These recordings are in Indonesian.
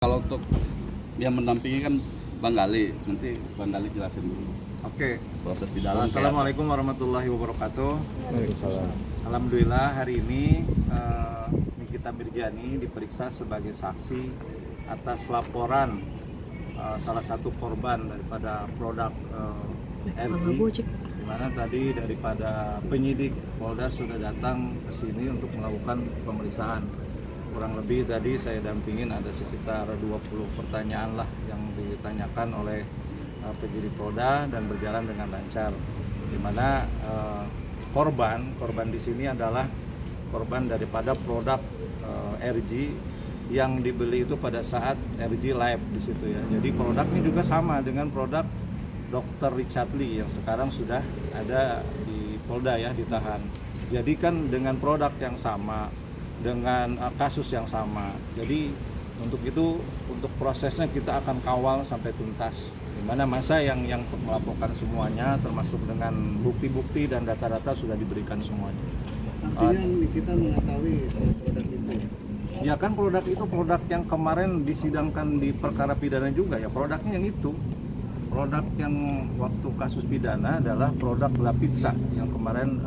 Kalau untuk yang mendampingi kan Bang Gali, nanti Bang Gali jelasin dulu Oke. proses di dalam. Assalamualaikum warahmatullahi wabarakatuh. Waalaikumsalam. Alhamdulillah hari ini Nikita Mirjani diperiksa sebagai saksi atas laporan salah satu korban daripada produk RG, di mana tadi daripada penyidik Polda sudah datang ke sini untuk melakukan pemeriksaan. Kurang lebih tadi saya dampingin ada sekitar 20 pertanyaan lah yang ditanyakan oleh penyidik Polda dan berjalan dengan lancar. Di mana korban di sini adalah korban daripada produk RG yang dibeli itu pada saat RG live di situ ya. Jadi produknya juga sama dengan produk Dr. Richard Lee yang sekarang sudah ada di Polda ya, ditahan. Jadi kan dengan produk yang sama, dengan kasus yang sama. Jadi untuk itu, untuk prosesnya kita akan kawal sampai tuntas. Di mana masa yang melaporkan semuanya, termasuk dengan bukti-bukti dan data-data sudah diberikan semuanya. Artinya kita mengetahui produk itu. Ya kan produk itu produk yang kemarin disidangkan di perkara pidana juga ya, produknya yang itu. Produk yang waktu kasus pidana adalah produk La Pizza yang kemarin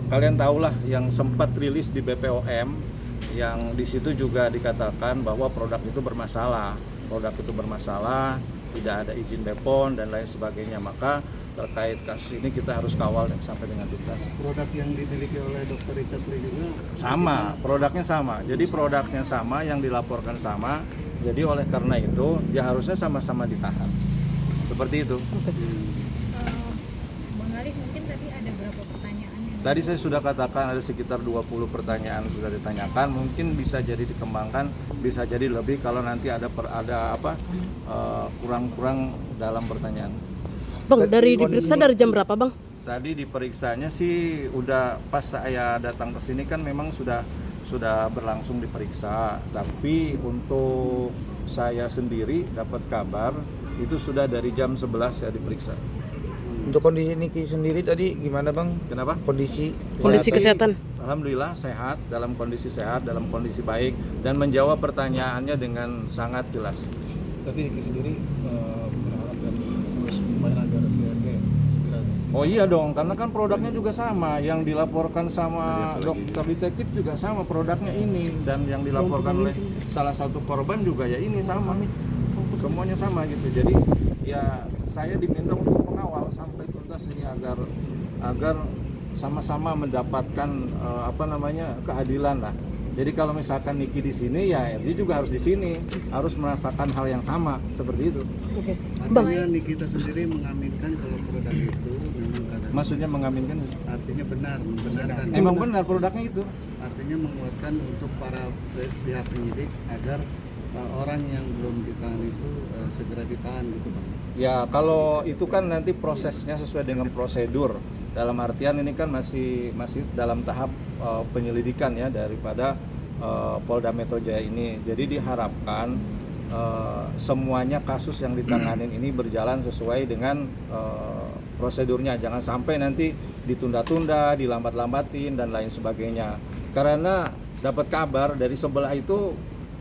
kalian tahulah yang sempat rilis di BPOM, yang di situ juga dikatakan bahwa produk itu bermasalah, tidak ada izin BPOM dan lain sebagainya. Maka terkait kasus ini kita harus kawal sampai dengan tuntas. Produk yang dimiliki oleh Dr. Richard Lee juga Sama, produknya sama. Jadi produknya sama, yang dilaporkan sama. Jadi oleh karena itu dia harusnya sama-sama ditahan. Seperti itu. Bang Ali, mungkin tadi ada berapa pertanyaan yang Tadi saya sudah katakan ada sekitar 20 pertanyaan sudah ditanyakan. Mungkin bisa jadi dikembangkan, bisa jadi lebih kalau nanti ada kurang-kurang dalam pertanyaan. Bang, dari diperiksa dari jam berapa, Bang? Tadi diperiksanya sih udah pas saya datang ke sini kan memang sudah berlangsung diperiksa. Tapi untuk saya sendiri dapat kabar itu sudah dari jam 11 ya diperiksa. Untuk kondisi Niki sendiri tadi gimana, Bang? Kenapa? Kondisi Kondisi kesehatan. Alhamdulillah sehat, dalam kondisi baik dan menjawab pertanyaannya dengan sangat jelas. Tapi Niki sendiri berharap dan terus supaya agar si RG segera. Oh iya dong, karena kan produknya juga sama, yang dilaporkan sama dokter detektif juga sama produknya ini, dan yang dilaporkan oleh salah satu korban juga ya ini sama, semuanya sama gitu. Jadi ya saya diminta untuk mengawal sampai tuntas ini agar sama-sama mendapatkan keadilan lah. Jadi kalau misalkan Niki di sini ya RG juga harus di sini, harus merasakan hal yang sama seperti itu. Oke. Artinya Nikita sendiri mengaminkan kalau produk itu memang ada. Maksudnya mengaminkan? Artinya membenarkan. Emang benar produknya itu. Artinya menguatkan untuk para pihak penyidik agar orang yang belum ditahan itu segera ditahan gitu, Bang. Ya kalau itu kan nanti prosesnya sesuai dengan prosedur. Dalam artian ini kan masih dalam tahap penyelidikan ya daripada Polda Metro Jaya ini. Jadi diharapkan semuanya kasus yang ditanganin ini berjalan sesuai dengan prosedurnya. Jangan sampai nanti ditunda-tunda, dilambat-lambatin dan lain sebagainya. Karena dapat kabar dari sebelah itu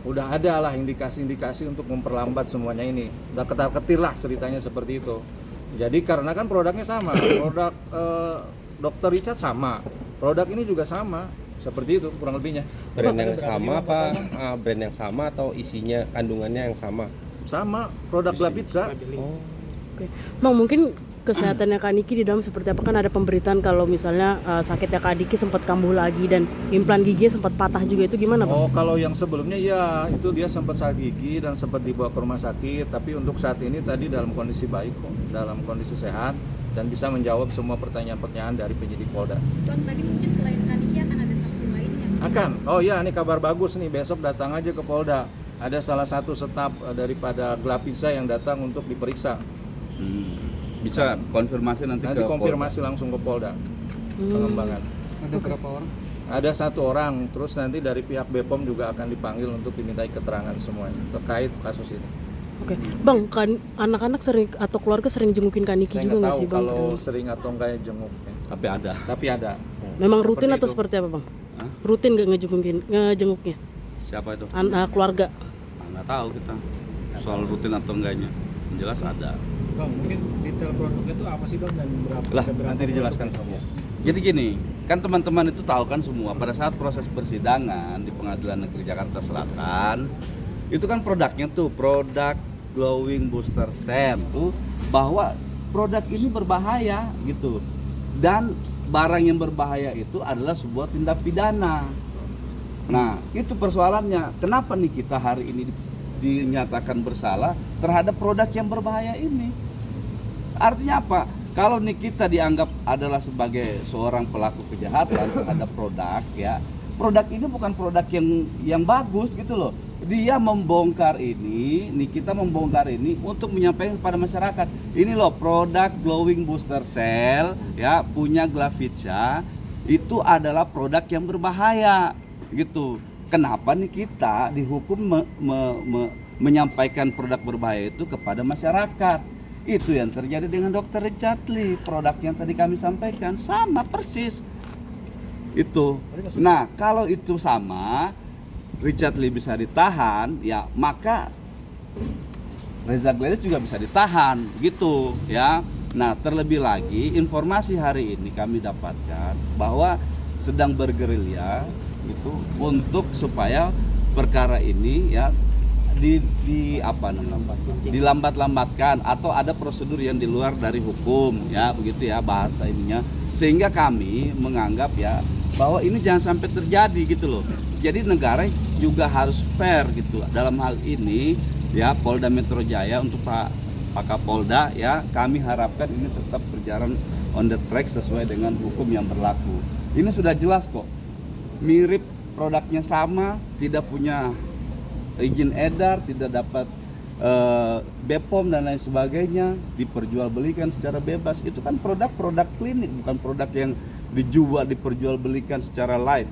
udah ada lah indikasi-indikasi untuk memperlambat semuanya ini. Udah ketar-ketir lah ceritanya seperti itu. Jadi karena kan produknya sama, produk Dr. Richard sama, produk ini juga sama, seperti itu kurang lebihnya. Brand yang sama apa brand yang sama atau isinya kandungannya yang sama? Sama, produk La Pizza. Oh. Oke. Bang, mungkin kesehatannya Kak Niki di dalam seperti apa? Kan ada pemberitaan kalau misalnya sakitnya Kak Niki sempat kambuh lagi dan implan giginya sempat patah juga, itu gimana, Bang? Oh, kalau yang sebelumnya ya itu dia sempat sakit gigi dan sempat dibawa ke rumah sakit, tapi untuk saat ini tadi dalam kondisi baik kok, dalam kondisi sehat dan bisa menjawab semua pertanyaan-pertanyaan dari penyidik Polda. Bang, tadi mungkin selain Kaniki akan ada saksi lain yang Akan. Oh iya, ini kabar bagus nih, besok datang aja ke Polda. Ada salah satu staf daripada La Pizza yang datang untuk diperiksa. Bisa konfirmasi nanti ke konfirmasi langsung ke Polda pengembangan. Ada berapa orang? Ada 1 orang, terus nanti dari pihak BPOM juga akan dipanggil untuk dimintai keterangan semuanya terkait kasus ini. Oke. Bang, kan anak-anak sering atau keluarga sering jengukin Kak Niki Saya juga nggak nggak tahu sih, Bang? kalau sering atau enggak jenguknya, Tapi ada. tapi ada. Memang rutin seperti atau itu. seperti apa, Bang? Hah? Rutin nggak ngejenguknya? Siapa itu? Keluarga. Nggak tahu kita soal rutin atau enggaknya. Yang jelas ada. Bang, mungkin detail produknya itu apa sih bang dan berapa? Lah, ada berapa Nanti dijelaskan produk? semua. Jadi gini, kan teman-teman itu tahu kan semua pada saat proses persidangan di Pengadilan Negeri Jakarta Selatan itu kan produknya tuh produk glowing booster cell tuh bahwa produk ini berbahaya gitu, dan barang yang berbahaya itu adalah sebuah tindak pidana. Nah itu persoalannya, kenapa nih kita hari ini dinyatakan bersalah terhadap produk yang berbahaya ini? Artinya apa? Kalau nih kita dianggap adalah sebagai seorang pelaku kejahatan terhadap produk, ya produk ini bukan produk yang bagus gitu loh. Dia membongkar ini, nih kita membongkar ini untuk menyampaikan kepada masyarakat. Ini loh produk glowing booster cell, ya punya Glavica, itu adalah produk yang berbahaya gitu. Kenapa nih kita dihukum menyampaikan produk berbahaya itu kepada masyarakat? Itu yang terjadi dengan Dr. Richard Lee. Produk yang tadi kami sampaikan sama persis itu. Nah kalau itu sama, Richard Lee bisa ditahan, ya maka Reza Gladys juga bisa ditahan gitu ya. Nah terlebih lagi informasi hari ini kami dapatkan bahwa sedang bergerilya gitu untuk supaya perkara ini ya dilambat-lambatkan atau ada prosedur yang di luar dari hukum ya, begitu ya bahasa ininya, sehingga kami menganggap ya bahwa ini jangan sampai terjadi gitu loh. Jadi negara juga harus fair gitu dalam hal ini ya. Polda Metro Jaya untuk Pak Kapolda ya, kami harapkan ini tetap berjalan on the track sesuai dengan hukum yang berlaku. Ini sudah jelas kok, mirip produknya sama, tidak punya izin edar, tidak dapat BPOM dan lain sebagainya, diperjualbelikan secara bebas. Itu kan produk-produk klinik, bukan produk yang diperjualbelikan secara live.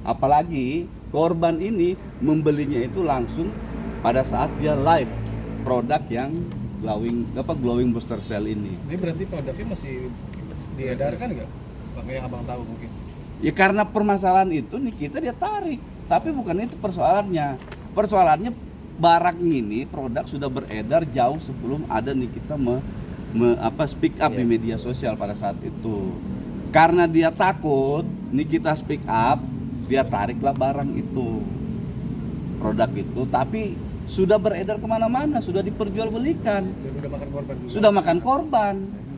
Apalagi korban ini membelinya itu langsung pada saat dia live produk yang glowing booster cell ini. Ini berarti produknya masih diedarkan nggak? Pakai yang abang tahu mungkin. Ya karena permasalahan itu nih kita dia tarik, tapi bukan itu persoalannya. Persoalannya barang ini produk sudah beredar jauh sebelum ada nih kita speak up di media sosial pada saat itu. Karena dia takut nih kita speak up, dia tariklah barang itu, produk itu, tapi sudah beredar kemana-mana, sudah diperjualbelikan, Dan udah makan korban juga. sudah makan korban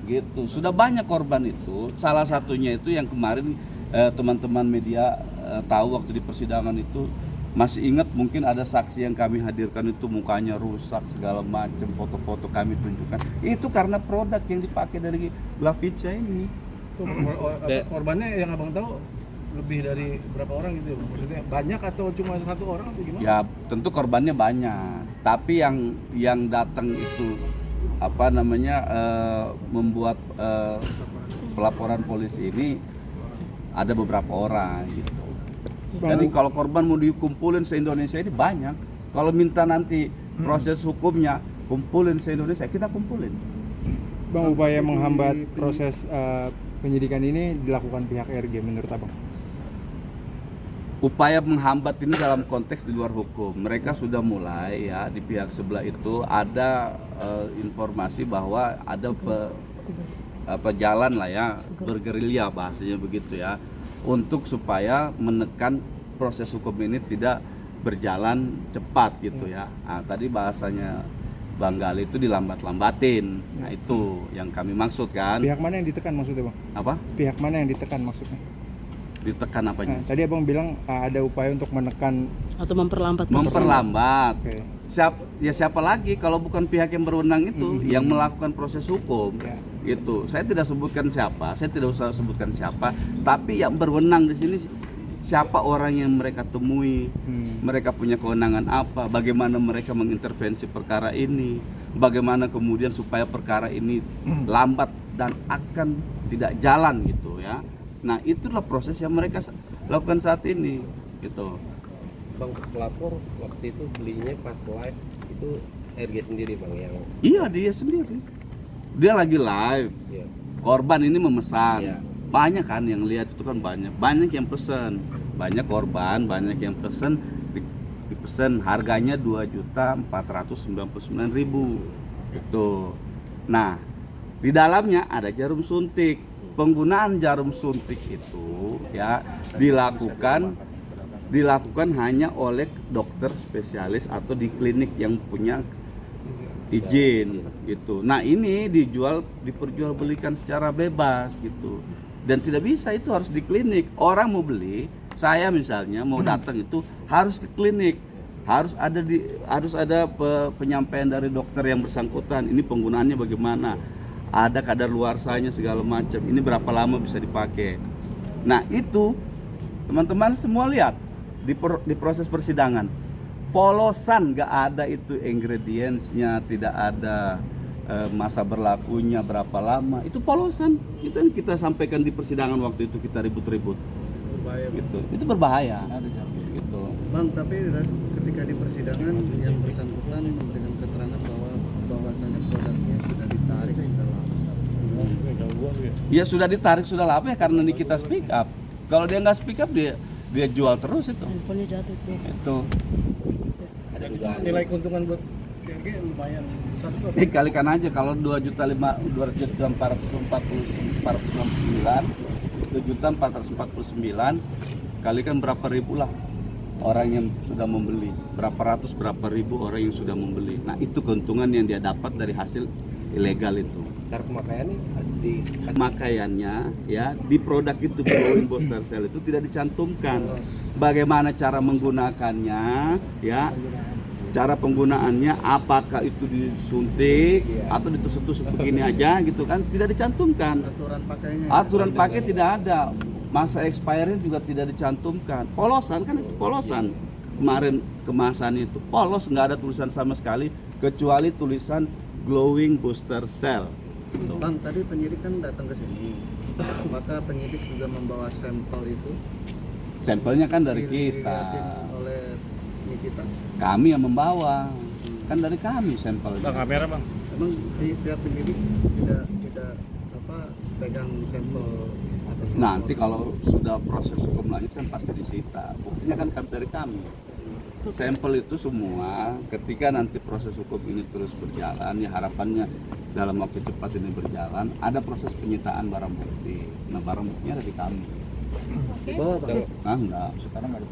gitu, sudah banyak korban itu. Salah satunya itu yang kemarin teman-teman media tahu waktu di persidangan itu, masih ingat mungkin ada saksi yang kami hadirkan itu mukanya rusak segala macam, foto-foto kami tunjukkan, itu karena produk yang dipakai dari Glavica ini. Tuh, korbannya yang abang tahu lebih dari berapa orang gitu? Maksudnya banyak atau cuma satu orang atau gimana? Ya tentu korbannya banyak, tapi yang datang itu membuat pelaporan polisi ini ada beberapa orang gitu. Jadi kalau korban mau dikumpulin se-Indonesia ini banyak. Kalau minta nanti proses hukumnya kumpulin se-Indonesia, kita kumpulin. Bang, upaya menghambat proses penyidikan ini dilakukan pihak RG menurut abang? Upaya menghambat ini dalam konteks di luar hukum. Mereka sudah mulai ya, di pihak sebelah itu ada informasi bahwa ada jalan lah ya, bergerilya bahasanya begitu ya, untuk supaya menekan proses hukum ini tidak berjalan cepat gitu ya. Nah, tadi bahasanya Bang Gali itu dilambat-lambatin. Nah, itu yang kami maksud kan. Pihak mana yang ditekan maksudnya bang? Apa? Pihak mana yang ditekan maksudnya? Ditekan apanya? Nah, tadi abang bilang ada upaya untuk menekan Atau memperlambat proses ini. Memperlambat. Oke. Siapa lagi kalau bukan pihak yang berwenang itu yang melakukan proses hukum. Ya. Itu saya tidak sebutkan siapa, saya tidak usah sebutkan siapa, tapi yang berwenang di sini siapa orang yang mereka temui, mereka punya kewenangan apa, bagaimana mereka mengintervensi perkara ini, bagaimana kemudian supaya perkara ini lambat dan akan tidak jalan gitu ya. Nah itulah proses yang mereka lakukan saat ini gitu. Bang, pelapor waktu itu belinya pas live itu RG sendiri bang yang Iya dia sendiri, dia lagi live. ya. Korban ini memesan. Iya. Banyak kan yang lihat itu kan banyak yang pesan, banyak korban, banyak yang pesan dipesan, harganya 2.499.000 gitu. Nah, di dalamnya ada jarum suntik. Penggunaan jarum suntik itu ya dilakukan hanya oleh dokter spesialis atau di klinik yang punya izin gitu. Nah, ini diperjualbelikan secara bebas gitu. Dan tidak bisa, itu harus di klinik. Orang mau beli, saya misalnya mau datang itu harus ke klinik. Harus ada penyampaian dari dokter yang bersangkutan. Ini penggunaannya bagaimana? Ada kadaluarsanya segala macam. Ini berapa lama bisa dipakai? Nah, itu teman-teman semua lihat di proses persidangan. Polosan, nggak ada itu ingredientsnya, tidak ada masa berlakunya berapa lama. Itu polosan. Itu yang kita sampaikan di persidangan waktu itu, kita ribut-ribut. Gitu. Itu berbahaya. Gitu. Bang, tapi ketika di persidangan yang bersangkutan memberikan keterangan bahwasanya produknya sudah ditarik sudah lama. Ya sudah ditarik sudah lama ya, karena ini kita speak up. Kalau dia nggak speak up, dia jual terus itu. Handphonenya jatuh tuh. Itu. Nilai keuntungan buat CRG lumayan besar juga. Kalikan aja kalau 2.449 kalikan berapa ribu lah orang yang sudah membeli, berapa ribu orang yang sudah membeli. Nah, itu keuntungan yang dia dapat dari hasil ilegal itu. Cara pemakaiannya Pemakaiannya ya di produk itu, glowing booster cell itu tidak dicantumkan bagaimana cara menggunakannya ya, cara penggunaannya, apakah itu disuntik atau ditusuk-tusuk begini aja gitu kan, tidak dicantumkan. Aturan pakai tidak ada, masa expirednya juga tidak dicantumkan. Polosan kan, itu polosan. Kemarin kemasan itu polos, nggak ada tulisan sama sekali kecuali tulisan glowing booster cell. Bang, tadi penyidik kan datang ke sini, maka penyidik juga membawa sampel itu. Sampelnya kan dari kita, oleh kita. kami yang membawa, kan dari kami sampelnya. Bang, kamera bang. Emang pihak penyidik tidak pegang sampel atau Nanti kalau sudah proses hukum lanjut kan pasti disita. Buktinya kan dari kami. Sampel itu semua ketika nanti proses hukum ini terus berjalan, ya harapannya dalam waktu cepat ini berjalan, ada proses penyitaan barang bukti. Nah, barang buktinya ada di kami. Oke. Bawa, Bang. Nah, enggak. Sekarang ada.